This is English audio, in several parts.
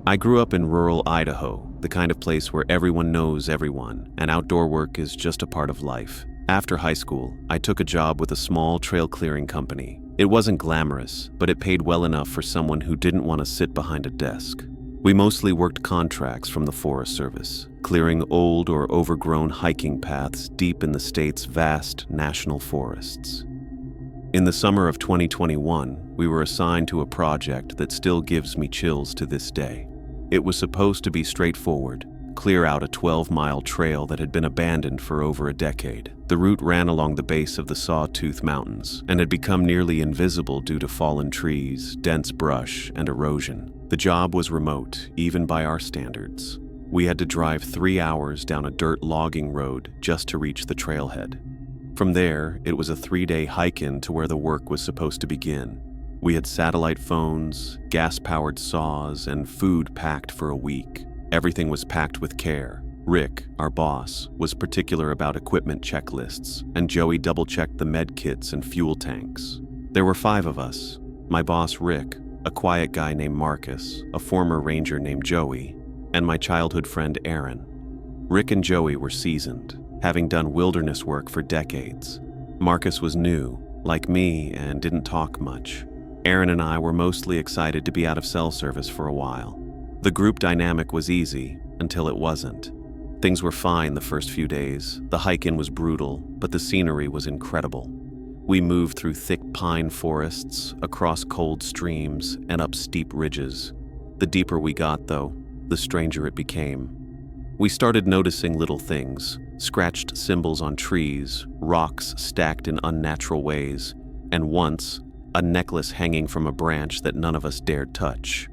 I grew up in rural Idaho, the kind of place where everyone knows everyone, and outdoor work is just a part of life. After high school, I took a job with a small trail clearing company. It wasn't glamorous, but it paid well enough for someone who didn't want to sit behind a desk. We mostly worked contracts from the Forest Service, clearing old or overgrown hiking paths deep in the state's vast national forests. In the summer of 2021, we were assigned to a project that still gives me chills to this day. It was supposed to be straightforward, clear out a 12-mile trail that had been abandoned for over a decade. The route ran along the base of the Sawtooth Mountains and had become nearly invisible due to fallen trees, dense brush, and erosion. The job was remote, even by our standards. We had to drive 3 hours down a dirt logging road just to reach the trailhead. From there, it was a 3-day hike-in to where the work was supposed to begin. We had satellite phones, gas-powered saws, and food packed for a week. Everything was packed with care. Rick, our boss, was particular about equipment checklists, and Joey double-checked the med kits and fuel tanks. There were 5 of us: my boss Rick, a quiet guy named Marcus, a former ranger named Joey, and my childhood friend Aaron. Rick and Joey were seasoned, having done wilderness work for decades. Marcus was new, like me, and didn't talk much. Aaron and I were mostly excited to be out of cell service for a while. The group dynamic was easy, until it wasn't. Things were fine the first few days. The hike-in was brutal, but the scenery was incredible. We moved through thick pine forests, across cold streams, and up steep ridges. The deeper we got, though, the stranger it became. We started noticing little things: scratched symbols on trees, rocks stacked in unnatural ways, and once, a necklace hanging from a branch that none of us dared touch.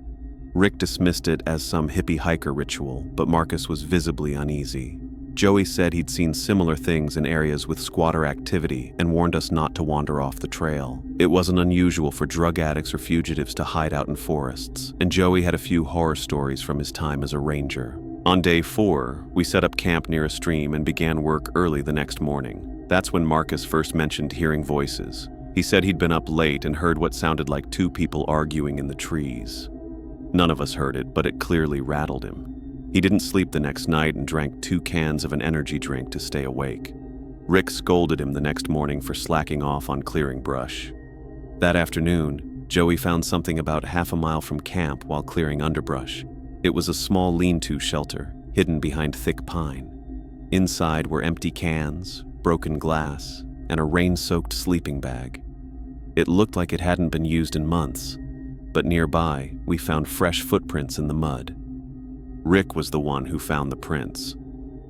Rick dismissed it as some hippie hiker ritual, but Marcus was visibly uneasy. Joey said he'd seen similar things in areas with squatter activity and warned us not to wander off the trail. It wasn't unusual for drug addicts or fugitives to hide out in forests, and Joey had a few horror stories from his time as a ranger. On day 4, we set up camp near a stream and began work early the next morning. That's when Marcus first mentioned hearing voices. He said he'd been up late and heard what sounded like 2 people arguing in the trees. None of us heard it, but it clearly rattled him. He didn't sleep the next night and drank 2 cans of an energy drink to stay awake. Rick scolded him the next morning for slacking off on clearing brush. That afternoon, Joey found something about half a mile from camp while clearing underbrush. It was a small lean-to shelter, hidden behind thick pine. Inside were empty cans, broken glass, and a rain-soaked sleeping bag. It looked like it hadn't been used in months, but nearby, we found fresh footprints in the mud. Rick was the one who found the prints.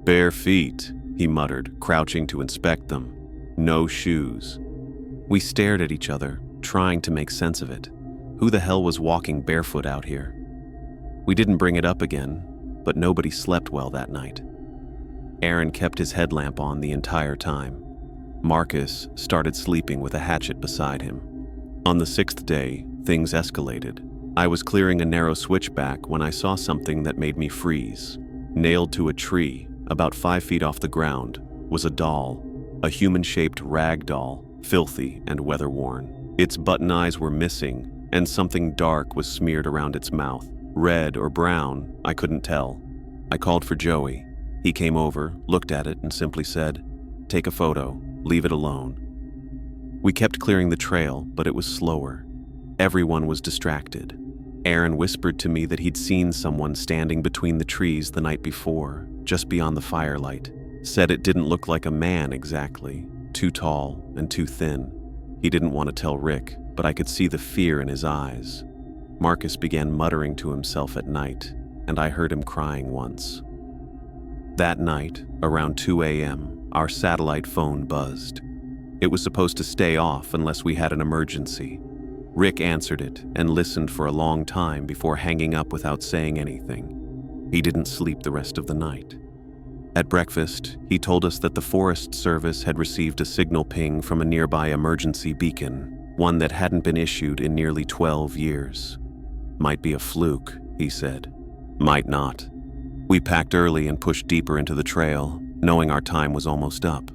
"Bare feet," he muttered, crouching to inspect them. "No shoes." We stared at each other, trying to make sense of it. Who the hell was walking barefoot out here? We didn't bring it up again, but nobody slept well that night. Aaron kept his headlamp on the entire time. Marcus started sleeping with a hatchet beside him. On the 6th day, things escalated. I was clearing a narrow switchback when I saw something that made me freeze. Nailed to a tree, about 5 feet off the ground, was a doll, a human-shaped rag doll, filthy and weather-worn. Its button eyes were missing, and something dark was smeared around its mouth. Red or brown, I couldn't tell. I called for Joey. He came over, looked at it, and simply said, "Take a photo. Leave it alone." We kept clearing the trail, but it was slower. Everyone was distracted. Aaron whispered to me that he'd seen someone standing between the trees the night before, just beyond the firelight. Said it didn't look like a man exactly, too tall and too thin. He didn't want to tell Rick, but I could see the fear in his eyes. Marcus began muttering to himself at night, and I heard him crying once. That night, around 2 a.m., our satellite phone buzzed. It was supposed to stay off unless we had an emergency. Rick answered it and listened for a long time before hanging up without saying anything. He didn't sleep the rest of the night. At breakfast, he told us that the Forest Service had received a signal ping from a nearby emergency beacon, one that hadn't been issued in nearly 12 years. "Might be a fluke," he said. "Might not." We packed early and pushed deeper into the trail, knowing our time was almost up.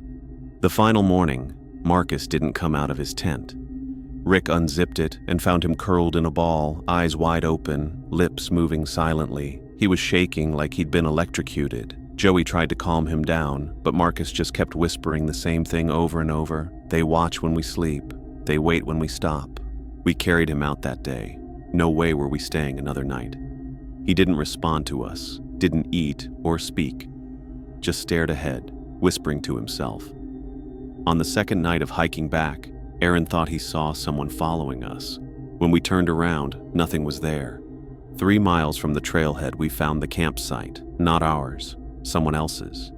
The final morning, Marcus didn't come out of his tent. Rick unzipped it and found him curled in a ball, eyes wide open, lips moving silently. He was shaking like he'd been electrocuted. Joey tried to calm him down, but Marcus just kept whispering the same thing over and over. They watch when we sleep. They wait when we stop. We carried him out that day. No way were we staying another night. He didn't respond to us, didn't eat or speak, just stared ahead, whispering to himself. On the second night of hiking back, Aaron thought he saw someone following us. When we turned around, nothing was there. 3 miles from the trailhead, we found the campsite, not ours, someone else's.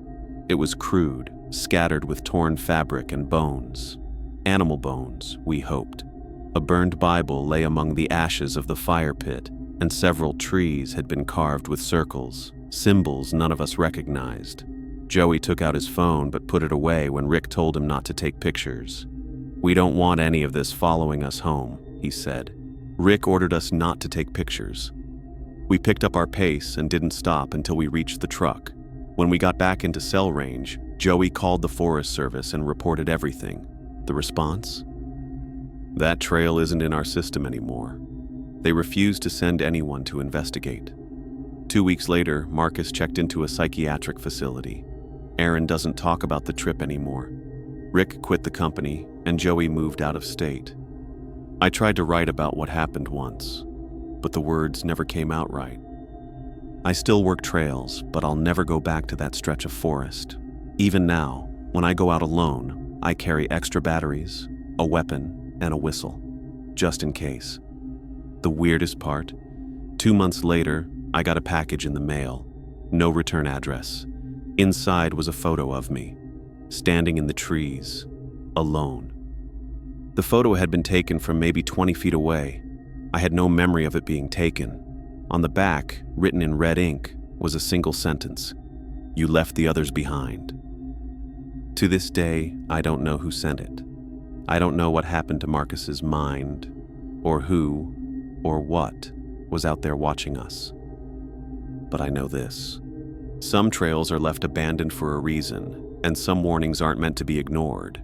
It was crude, scattered with torn fabric and bones. Animal bones, we hoped. A burned Bible lay among the ashes of the fire pit, and several trees had been carved with circles, symbols none of us recognized. Joey took out his phone but put it away when Rick told him not to take pictures. "We don't want any of this following us home," he said. Rick ordered us not to take pictures. We picked up our pace and didn't stop until we reached the truck. When we got back into cell range, Joey called the Forest Service and reported everything. The response? That trail isn't in our system anymore. They refused to send anyone to investigate. 2 weeks later, Marcus checked into a psychiatric facility. Aaron doesn't talk about the trip anymore. Rick quit the company, and Joey moved out of state. I tried to write about what happened once, but the words never came out right. I still work trails, but I'll never go back to that stretch of forest. Even now, when I go out alone, I carry extra batteries, a weapon, and a whistle, just in case. The weirdest part, 2 months later, I got a package in the mail. No return address. Inside was a photo of me, standing in the trees, alone. The photo had been taken from maybe 20 feet away. I had no memory of it being taken. On the back, written in red ink, was a single sentence: "You left the others behind." To this day, I don't know who sent it. I don't know what happened to Marcus's mind, or who, or what, was out there watching us. But I know this. Some trails are left abandoned for a reason, and some warnings aren't meant to be ignored.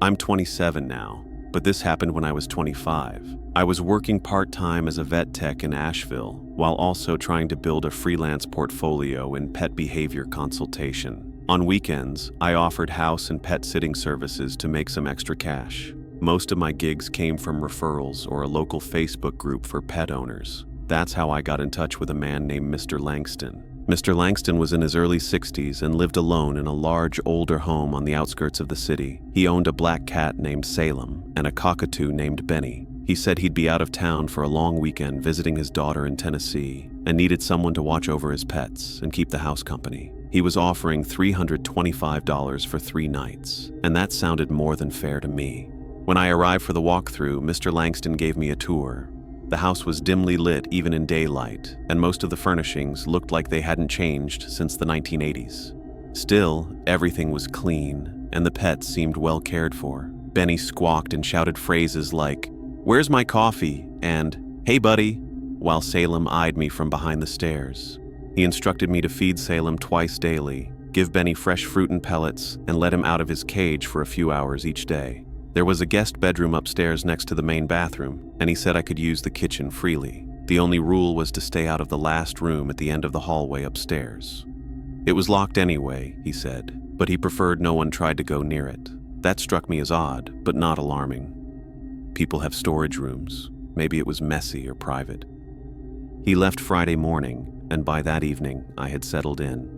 I'm 27 now, but this happened when I was 25. I was working part-time as a vet tech in Asheville, while also trying to build a freelance portfolio in pet behavior consultation. On weekends, I offered house and pet sitting services to make some extra cash. Most of my gigs came from referrals or a local Facebook group for pet owners. That's how I got in touch with a man named Mr. Langston. Mr. Langston was in his early 60s and lived alone in a large, older home on the outskirts of the city. He owned a black cat named Salem and a cockatoo named Benny. He said he'd be out of town for a long weekend visiting his daughter in Tennessee and needed someone to watch over his pets and keep the house company. He was offering $325 for 3 nights, and that sounded more than fair to me. When I arrived for the walkthrough, Mr. Langston gave me a tour. The house was dimly lit even in daylight, and most of the furnishings looked like they hadn't changed since the 1980s. Still, everything was clean, and the pets seemed well cared for. Benny squawked and shouted phrases like, "Where's my coffee?" and "Hey buddy," while Salem eyed me from behind the stairs. He instructed me to feed Salem twice daily, give Benny fresh fruit and pellets, and let him out of his cage for a few hours each day. There was a guest bedroom upstairs next to the main bathroom, and he said I could use the kitchen freely. The only rule was to stay out of the last room at the end of the hallway upstairs. It was locked anyway, he said, but he preferred no one tried to go near it. That struck me as odd, but not alarming. People have storage rooms. Maybe it was messy or private. He left Friday morning, and by that evening, I had settled in.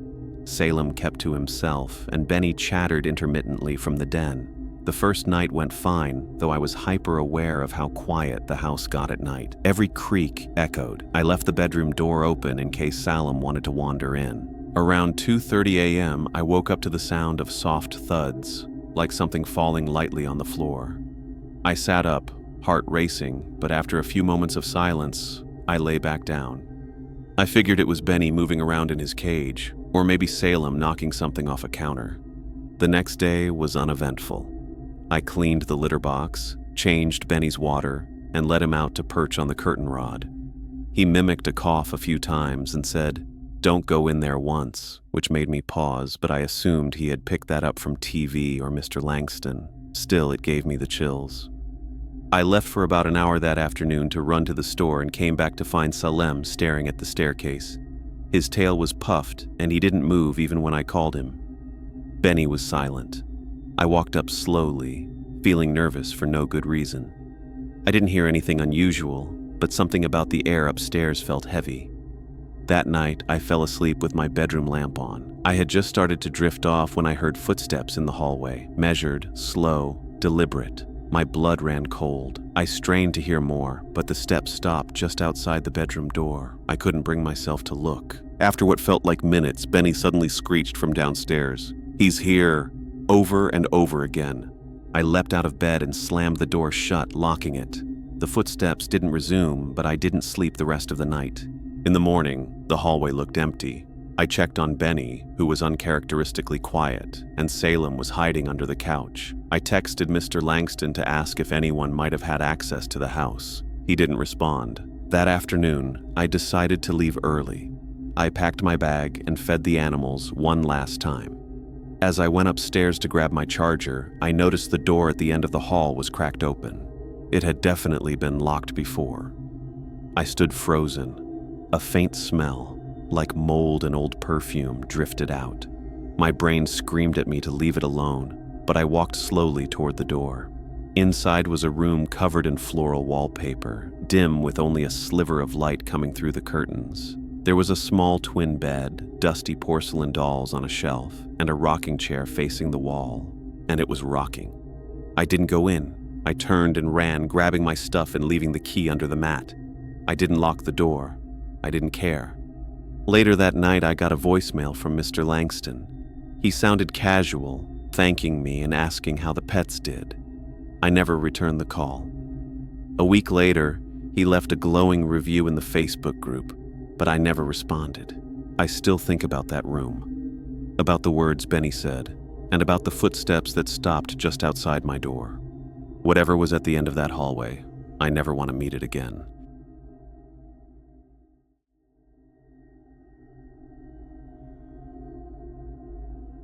Salem kept to himself, and Benny chattered intermittently from the den. The first night went fine, though I was hyper-aware of how quiet the house got at night. Every creak echoed. I left the bedroom door open in case Salem wanted to wander in. Around 2:30 a.m., I woke up to the sound of soft thuds, like something falling lightly on the floor. I sat up, heart racing, but after a few moments of silence, I lay back down. I figured it was Benny moving around in his cage, or maybe Salem knocking something off a counter. The next day was uneventful. I cleaned the litter box, changed Benny's water, and let him out to perch on the curtain rod. He mimicked a cough a few times and said, "Don't go in there once," which made me pause, but I assumed he had picked that up from TV or Mr. Langston. Still, it gave me the chills. I left for about an hour that afternoon to run to the store and came back to find Salem staring at the staircase. His tail was puffed, and he didn't move even when I called him. Benny was silent. I walked up slowly, feeling nervous for no good reason. I didn't hear anything unusual, but something about the air upstairs felt heavy. That night, I fell asleep with my bedroom lamp on. I had just started to drift off when I heard footsteps in the hallway, measured, slow, deliberate. My blood ran cold. I strained to hear more, but the steps stopped just outside the bedroom door. I couldn't bring myself to look. After what felt like minutes, Benny suddenly screeched from downstairs. "He's here!" over and over again. I leapt out of bed and slammed the door shut, locking it. The footsteps didn't resume, but I didn't sleep the rest of the night. In the morning, the hallway looked empty. I checked on Benny, who was uncharacteristically quiet, and Salem was hiding under the couch. I texted Mr. Langston to ask if anyone might have had access to the house. He didn't respond. That afternoon, I decided to leave early. I packed my bag and fed the animals one last time. As I went upstairs to grab my charger, I noticed the door at the end of the hall was cracked open. It had definitely been locked before. I stood frozen. A faint smell, like mold and old perfume, drifted out. My brain screamed at me to leave it alone, but I walked slowly toward the door. Inside was a room covered in floral wallpaper, dim with only a sliver of light coming through the curtains. There was a small twin bed, dusty porcelain dolls on a shelf, and a rocking chair facing the wall, and it was rocking. I didn't go in. I turned and ran, grabbing my stuff and leaving the key under the mat. I didn't lock the door. I didn't care. Later that night, I got a voicemail from Mr. Langston. He sounded casual, thanking me and asking how the pets did. I never returned the call. A week later, he left a glowing review in the Facebook group, but I never responded. I still think about that room, about the words Benny said, and about the footsteps that stopped just outside my door. Whatever was at the end of that hallway, I never want to meet it again.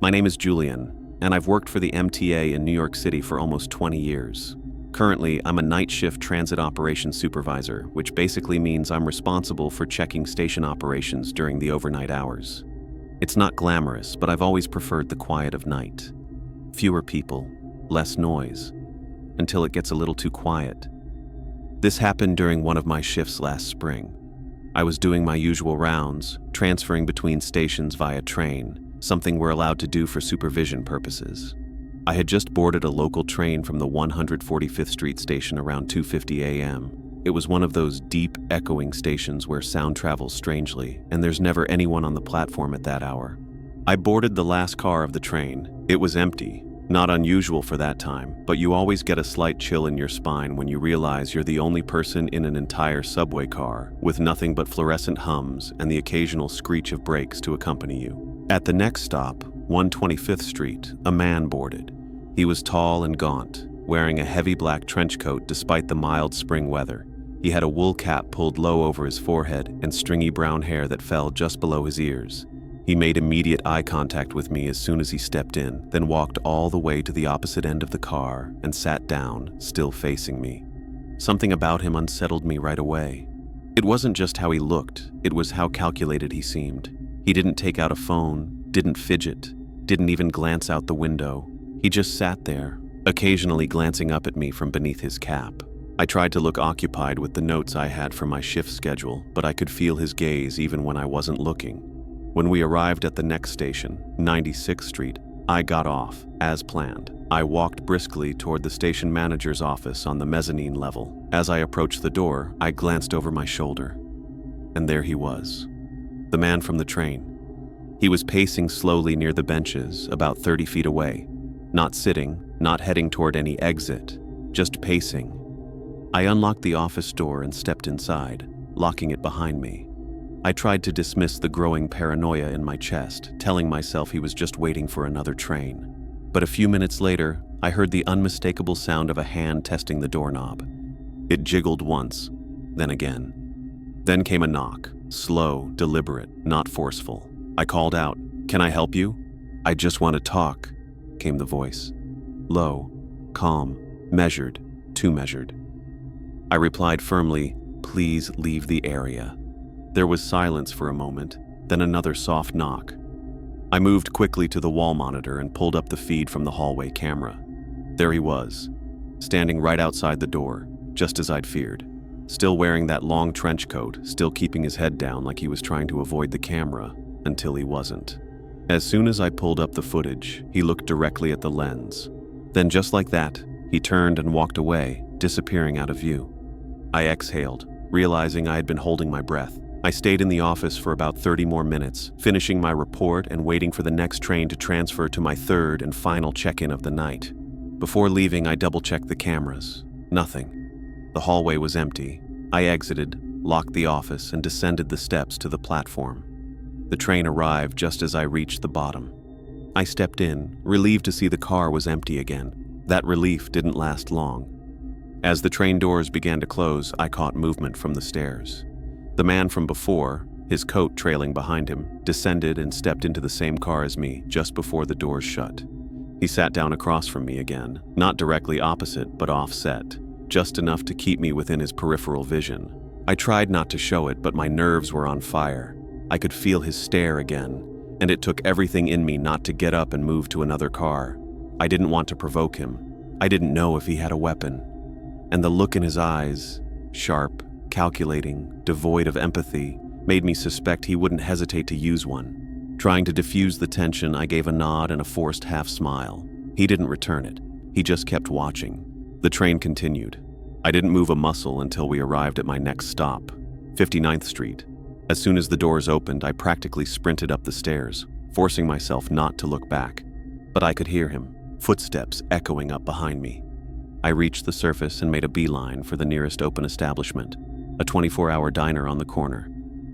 My name is Julian, and I've worked for the MTA in New York City for almost 20 years. Currently, I'm a night shift transit operations supervisor, which basically means I'm responsible for checking station operations during the overnight hours. It's not glamorous, but I've always preferred the quiet of night. Fewer people, less noise, until it gets a little too quiet. This happened during one of my shifts last spring. I was doing my usual rounds, transferring between stations via train, something we're allowed to do for supervision purposes. I had just boarded a local train from the 145th Street station around 2:50 a.m. It was one of those deep, echoing stations where sound travels strangely, and there's never anyone on the platform at that hour. I boarded the last car of the train. It was empty, not unusual for that time, but you always get a slight chill in your spine when you realize you're the only person in an entire subway car, with nothing but fluorescent hums and the occasional screech of brakes to accompany you. At the next stop, 125th Street, a man boarded. He was tall and gaunt, wearing a heavy black trench coat despite the mild spring weather. He had a wool cap pulled low over his forehead and stringy brown hair that fell just below his ears. He made immediate eye contact with me as soon as he stepped in, then walked all the way to the opposite end of the car and sat down, still facing me. Something about him unsettled me right away. It wasn't just how he looked, it was how calculated he seemed. He didn't take out a phone, didn't fidget, didn't even glance out the window. He just sat there, occasionally glancing up at me from beneath his cap. I tried to look occupied with the notes I had for my shift schedule, but I could feel his gaze even when I wasn't looking. When we arrived at the next station, 96th Street, I got off, as planned. I walked briskly toward the station manager's office on the mezzanine level. As I approached the door, I glanced over my shoulder. And there he was. The man from the train. He was pacing slowly near the benches, about 30 feet away. Not sitting, not heading toward any exit, just pacing. I unlocked the office door and stepped inside, locking it behind me. I tried to dismiss the growing paranoia in my chest, telling myself he was just waiting for another train. But a few minutes later, I heard the unmistakable sound of a hand testing the doorknob. It jiggled once, then again. Then came a knock, slow, deliberate, not forceful. I called out, "Can I help you?" "I just want to talk," came the voice. Low, calm, measured, too measured. I replied firmly, "Please leave the area." There was silence for a moment, then another soft knock. I moved quickly to the wall monitor and pulled up the feed from the hallway camera. There he was, standing right outside the door, just as I'd feared. Still wearing that long trench coat, still keeping his head down like he was trying to avoid the camera, until he wasn't. As soon as I pulled up the footage, he looked directly at the lens. Then just like that, he turned and walked away, disappearing out of view. I exhaled, realizing I had been holding my breath. I stayed in the office for about 30 more minutes, finishing my report and waiting for the next train to transfer to my third and final check-in of the night. Before leaving, I double-checked the cameras. Nothing. The hallway was empty. I exited, locked the office, and descended the steps to the platform. The train arrived just as I reached the bottom. I stepped in, relieved to see the car was empty again. That relief didn't last long. As the train doors began to close, I caught movement from the stairs. The man from before, his coat trailing behind him, descended and stepped into the same car as me just before the doors shut. He sat down across from me again, not directly opposite, but offset, just enough to keep me within his peripheral vision. I tried not to show it, but my nerves were on fire. I could feel his stare again, and it took everything in me not to get up and move to another car. I didn't want to provoke him. I didn't know if he had a weapon. And the look in his eyes, sharp, calculating, devoid of empathy, made me suspect he wouldn't hesitate to use one. Trying to diffuse the tension, I gave a nod and a forced half smile. He didn't return it. He just kept watching. The train continued. I didn't move a muscle until we arrived at my next stop, 59th Street. As soon as the doors opened, I practically sprinted up the stairs, forcing myself not to look back. But I could hear him, footsteps echoing up behind me. I reached the surface and made a beeline for the nearest open establishment, a 24-hour diner on the corner.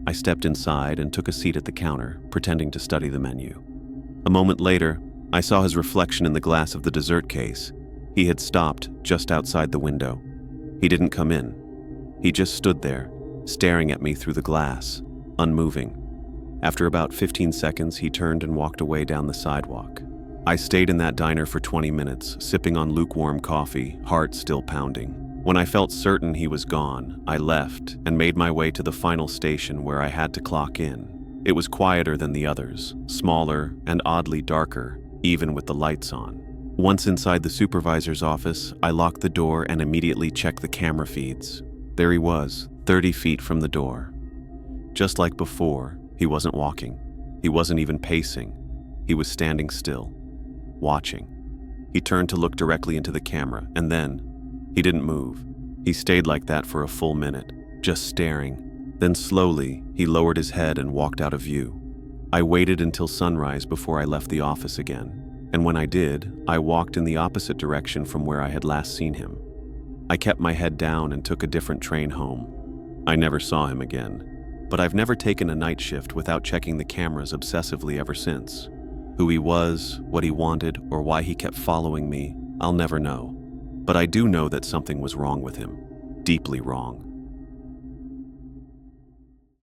I stepped inside and took a seat at the counter, pretending to study the menu. A moment later, I saw his reflection in the glass of the dessert case. He had stopped just outside the window. He didn't come in. He just stood there, staring at me through the glass, unmoving. After about 15 seconds, he turned and walked away down the sidewalk. I stayed in that diner for 20 minutes, sipping on lukewarm coffee, heart still pounding. When I felt certain he was gone, I left and made my way to the final station where I had to clock in. It was quieter than the others, smaller and oddly darker, even with the lights on. Once inside the supervisor's office, I locked the door and immediately checked the camera feeds. There he was, 30 feet from the door. Just like before, he wasn't walking. He wasn't even pacing. He was standing still, watching. He turned to look directly into the camera, and then he didn't move. He stayed like that for a full minute, just staring. Then slowly, he lowered his head and walked out of view. I waited until sunrise before I left the office again. And when I did, I walked in the opposite direction from where I had last seen him. I kept my head down and took a different train home. I never saw him again, but I've never taken a night shift without checking the cameras obsessively ever since. Who he was, what he wanted, or why he kept following me, I'll never know. But I do know that something was wrong with him, deeply wrong.